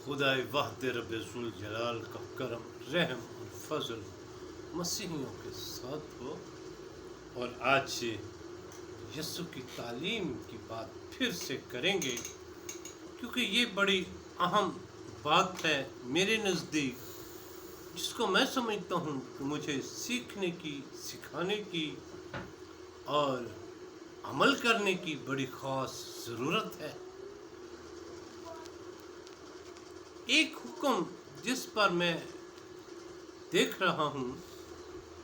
खुदाए वाहद रब ज़ुल जलाल का करम रहम और फजल मसीहियों के साथ हो। और आज से यीशु की तालीम की बात फिर से करेंगे, क्योंकि ये बड़ी अहम बात है मेरे नज़दीक, जिसको मैं समझता हूँ कि मुझे सीखने की, सिखाने की और अमल करने की बड़ी ख़ास ज़रूरत है। एक हुक्म जिस पर मैं देख रहा हूँ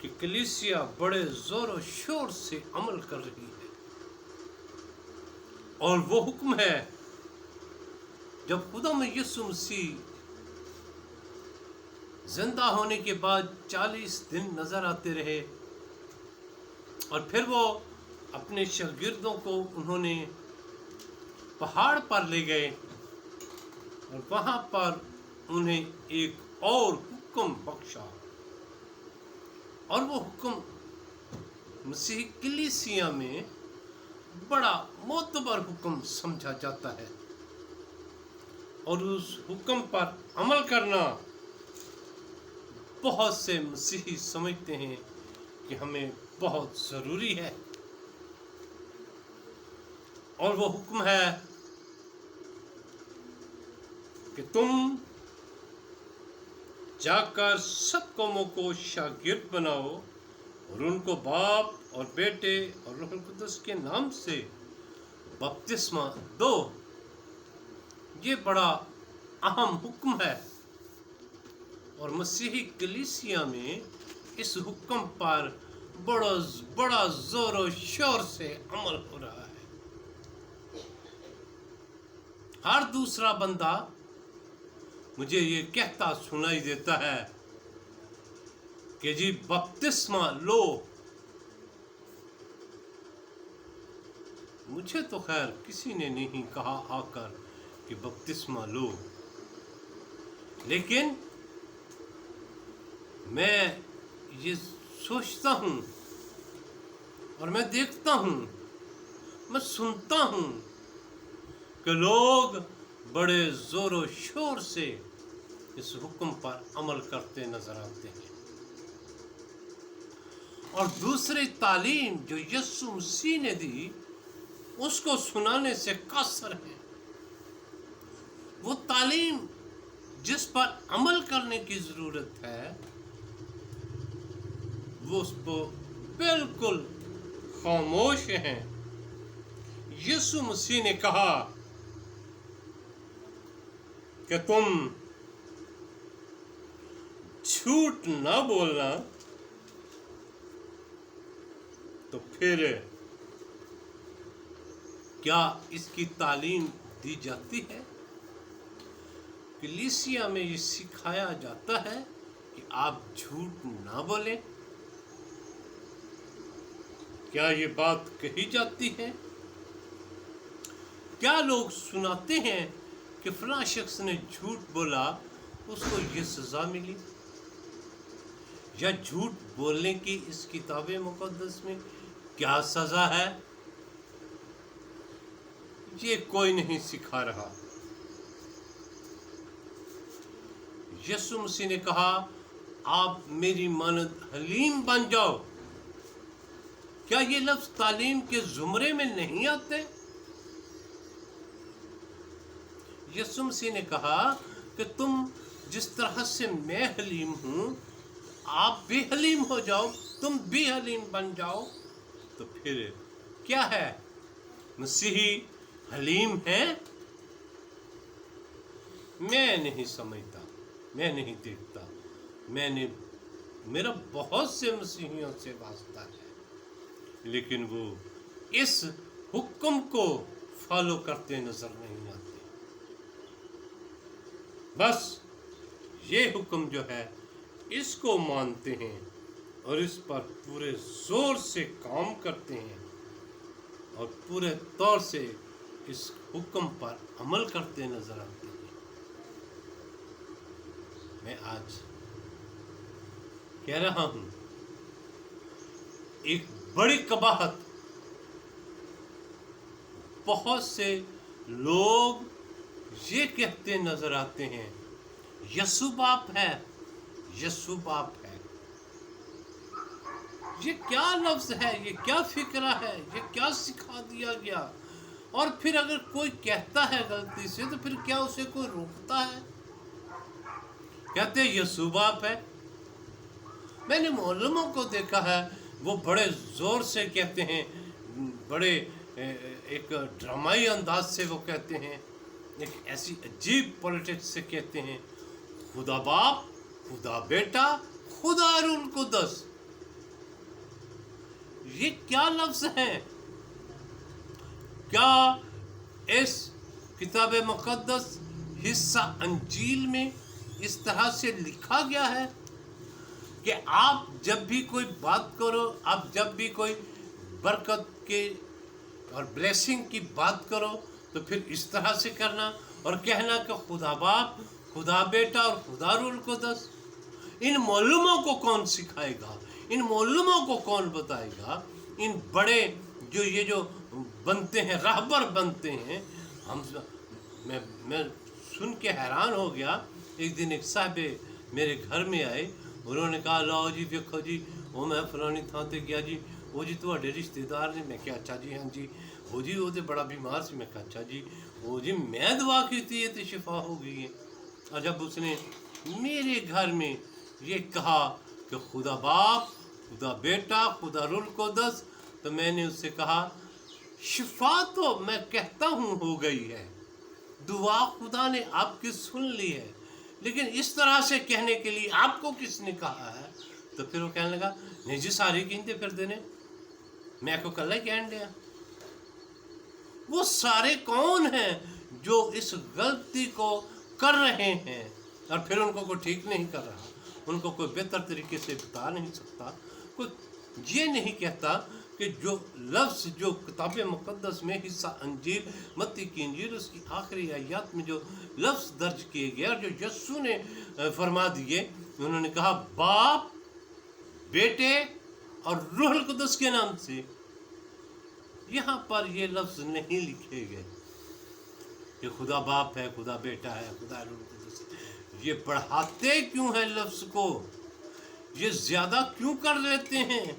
कि कलीसिया बड़े ज़ोर और शोर से अमल कर रही है, और वो हुक्म है, जब खुदा में यीशु मसीह जिंदा होने के बाद 40 दिन नज़र आते रहे, और फिर वो अपने शागिर्दों को उन्होंने पहाड़ पर ले गए और वहाँ पर उन्हें एक और हुक्म बख्शा, और वो हुक्म मसीह कलीसिया में बड़ा मोतबर हुक्म समझा जाता है, और उस हुक्म पर अमल करना बहुत से मसीही समझते हैं कि हमें बहुत ज़रूरी है। और वो हुक्म है कि तुम जाकर सब कौमों को शागिर्द बनाओ और उनको बाप और बेटे और रूह कुद्दुस के नाम से बपतिस्मा दो। ये बड़ा अहम हुक्म है, और मसीही कलीसिया में इस हुक्म पर बड़ा जोर और शोर से अमल हो रहा है। हर दूसरा बंदा मुझे ये कहता सुनाई देता है कि जी बपतिस्मा लो। मुझे तो खैर किसी ने नहीं कहा आकर कि बपतिस्मा लो, लेकिन मैं ये सोचता हूँ और मैं देखता हूँ, मैं सुनता हूँ कि लोग बड़े ज़ोर शोर से इस हुक्म पर अमल करते नजर आते हैं, और दूसरी तालीम जो यीशु मसीह ने दी उसको सुनाने से कासर है। वो तालीम जिस पर अमल करने की ज़रूरत है, वो उस पर बिल्कुल खामोश हैं। यीशु मसीह ने कहा कि तुम झूठ ना बोलना, तो फिर क्या इसकी तालीम दी जाती है? कलीसिया में ये सिखाया जाता है कि आप झूठ ना बोलें। क्या ये बात कही जाती है? क्या लोग सुनाते हैं कि फलां शख्स ने झूठ बोला, उसको ये सज़ा मिली? या झूठ बोलने की इस किताब मुक़द्दस में क्या सज़ा है? ये कोई नहीं सिखा रहा। यीशु मसीह ने कहा, आप मेरी मानद हलीम बन जाओ। क्या ये लफ्ज़ तालीम के ज़ुमरे में नहीं आते? यीशु मसीह ने कहा कि तुम जिस तरह से मैं हलीम हूँ, आप भी हलीम हो जाओ, तुम भी हलीम बन जाओ। तो फिर क्या है? मसीही हलीम है? मैं नहीं समझता, मैं नहीं देखता। मेरा बहुत से मसीहियों से वास्ता है, लेकिन वो इस हुक्म को फॉलो करते नजर नहीं आते। बस ये हुक्म जो है इसको मानते हैं और इस पर पूरे जोर से काम करते हैं, और पूरे तौर से इस हुक्म पर अमल करते नजर आते हैं। मैं आज कह रहा हूँ, एक बड़ी कबाहत बहुत से लोग ये कहते नजर आते हैं, यसु बाप है, यसु बाप है। ये क्या लफ्ज है, ये क्या फिक्रा है, ये क्या सिखा दिया गया। और फिर अगर कोई कहता है गलती से तो फिर क्या उसे कोई रोकता है? कहते हैं यसु बाप है। मैंने मौलमों को देखा है, वो बड़े जोर से कहते हैं, बड़े एक ड्रामाई अंदाज से वो कहते हैं, एक ऐसी अजीब पॉलिटिक्स से कहते हैं, खुदा बाप, खुदा बेटा, खुदा रुल कुदस। ये क्या लफ्ज हैं? क्या इस किताब मुकद्दस हिस्सा अंजील में इस तरह से लिखा गया है कि आप जब भी कोई बात करो, आप जब भी कोई बरकत के और ब्लेसिंग की बात करो तो फिर इस तरह से करना और कहना कि खुदा बाप, खुदा बेटा और खुदा रुल कुदस। इन मौलूमों को कौन सिखाएगा? इन मौलूमों को कौन बताएगा? इन बड़े जो बनते हैं, राहबर बनते हैं। मैं सुन के हैरान हो गया। एक दिन एक साहबे मेरे घर में आए, उन्होंने कहा लाओ जी देखो जी, वो मैं फलानी थां ते गया जी, वो जी ਤੁਹਾਡੇ रिश्तेदार ने। मैं क्या अच्छा जी, हाँ जी। वो जी वो तो बड़ा बीमार से। मैं क्या अच्छा जी। वो जी मैं दुआ की थी तो शिफा हो गई है। और जब उसने मेरे घर में ये कहा कि खुदा बाप, खुदा बेटा, खुदा रुल कुदस, तो मैंने उससे कहा शिफा तो मैं कहता हूँ हो गई है, दुआ खुदा ने आपकी सुन ली है, लेकिन इस तरह से कहने के लिए आपको किसने कहा है? तो फिर वो कहने लगा नहीं जी सारे गिनते फिर देने, मैं को कल ही कह दिया। वो सारे कौन हैं जो इस गलती को कर रहे हैं और फिर उनको कोई ठीक नहीं कर रहा, उनको कोई बेहतर तरीके से बता नहीं सकता, कोई ये नहीं कहता कि जो लफ्ज़ जो किताब मुकद्दस में हिस्सा अंजील, मत्ती की अंजील, उसकी आखिरी आयत में जो लफ्ज़ दर्ज किए गए और जो यस्सु ने फरमा दिए, उन्होंने कहा बाप, बेटे और रूह कुदस के नाम से। यहाँ पर ये लफ्ज़ नहीं लिखे गए कि खुदा बाप है, खुदा बेटा है, खुदा रूह कुदस है। ये बढ़ाते क्यों है लफ्ज़ को? ये ज़्यादा क्यों कर लेते हैं?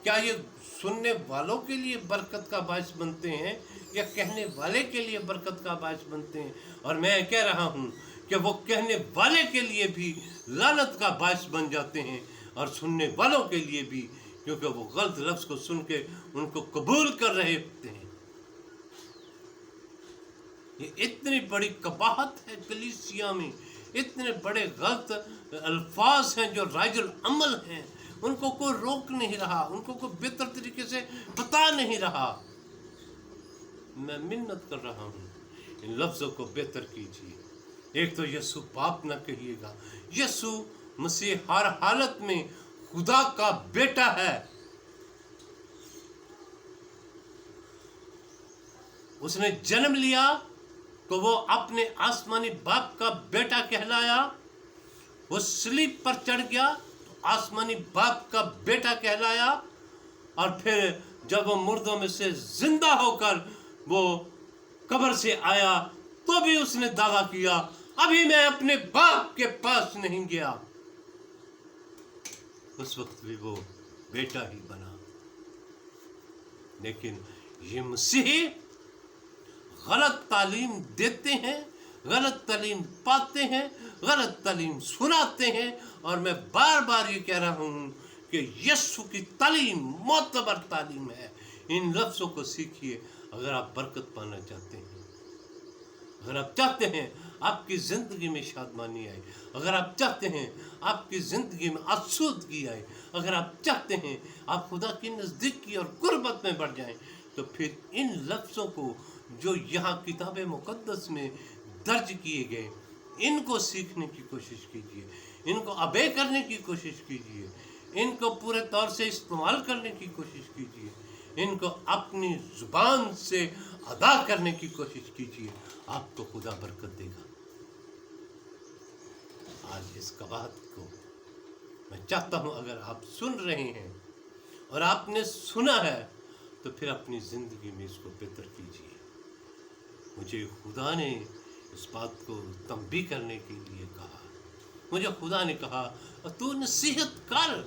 क्या ये सुनने वालों के लिए बरकत का बायस बनते हैं या कहने वाले के लिए बरकत का बायस बनते हैं? और मैं कह रहा हूँ कि वो कहने वाले के लिए भी लानत का बायस बन जाते हैं और सुनने वालों के लिए भी, क्योंकि वो गलत लफ्ज़ को सुन के उनको कबूल कर रहे होते हैं। ये इतनी बड़ी कबाहत है कलीसिया में, इतने बड़े गलत अल्फाज हैं जो राजुल अमल हैं, उनको कोई रोक नहीं रहा, उनको कोई बेहतर तरीके से बता नहीं रहा। मैं मिन्नत कर रहा हूँ, इन लफ्ज़ों को बेहतर कीजिए। एक तो यसु बाप न कहिएगा, यसु मसीह हर हालत में खुदा का बेटा है। उसने जन्म लिया तो वो अपने आसमानी बाप का बेटा कहलाया। वो सलीब पर चढ़ गया तो आसमानी बाप का बेटा कहलाया। और फिर जब वो मुर्दों में से जिंदा होकर वो कब्र से आया तो भी उसने दावा किया अभी मैं अपने बाप के पास नहीं गया। उस वक्त भी वो बेटा ही बना। लेकिन ये मसीही गलत तालीम देते हैं, गलत तालीम पाते हैं, गलत तालीम सुनाते हैं। और मैं बार बार ये कह रहा हूँ कि यीशु की तालीम मोतबर तालीम है। इन लफ्ज़ों को सीखिए अगर आप बरकत पाना चाहते हैं, अगर आप चाहते हैं आपकी ज़िंदगी में शादमानी आए, अगर आप चाहते हैं आपकी ज़िंदगी में आसूदगी आए, अगर आप चाहते हैं आप खुदा की नज़दीकी और कुर्बत में बढ़ जाएं, तो फिर इन लफ्ज़ों को जो यहाँ किताब मुकद्दस में दर्ज किए गए, इनको सीखने की कोशिश कीजिए, इनको अबे करने की कोशिश कीजिए, इनको पूरे तौर से इस्तेमाल करने की कोशिश कीजिए, इनको अपनी ज़ुबान से अदा करने की कोशिश कीजिए। आपको खुदा बरकत देगा। आज इस कबाहत को मैं चाहता हूँ अगर आप सुन रहे हैं और आपने सुना है तो फिर अपनी ज़िंदगी में इसको बेहतर कीजिए। مجھے خدا نے اس بات کو تنبیہ کرنے کے لیے کہا. مجھے خدا نے کہا تو نصیحت کر،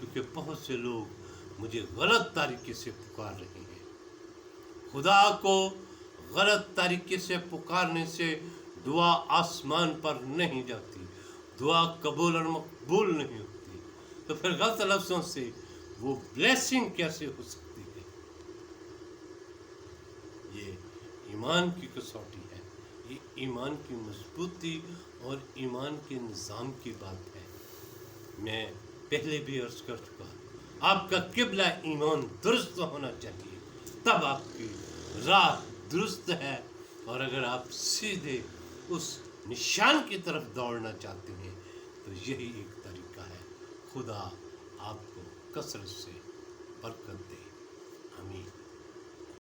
کیونکہ بہت سے لوگ مجھے غلط طریقے سے پکار رہے ہیں. خدا کو غلط طریقے سے پکارنے سے دعا آسمان پر نہیں جاتی، دعا قبول اور مقبول نہیں ہوتی. تو پھر غلط لفظوں سے وہ بلیسنگ کیسے ہو سکتی ہے؟ یہ ایمان کی کسوٹی ہے، یہ ایمان کی مضبوطی اور ایمان کے نظام کی بات ہے. میں پہلے بھی عرض کر چکا، آپ کا قبلہ ایمان درست ہونا چاہیے، تب آپ کی راہ درست ہے. اور اگر آپ سیدھے اس نشان کی طرف دوڑنا چاہتے ہیں تو یہی ایک طریقہ ہے. خدا آپ کو کثرت سے برکت دے.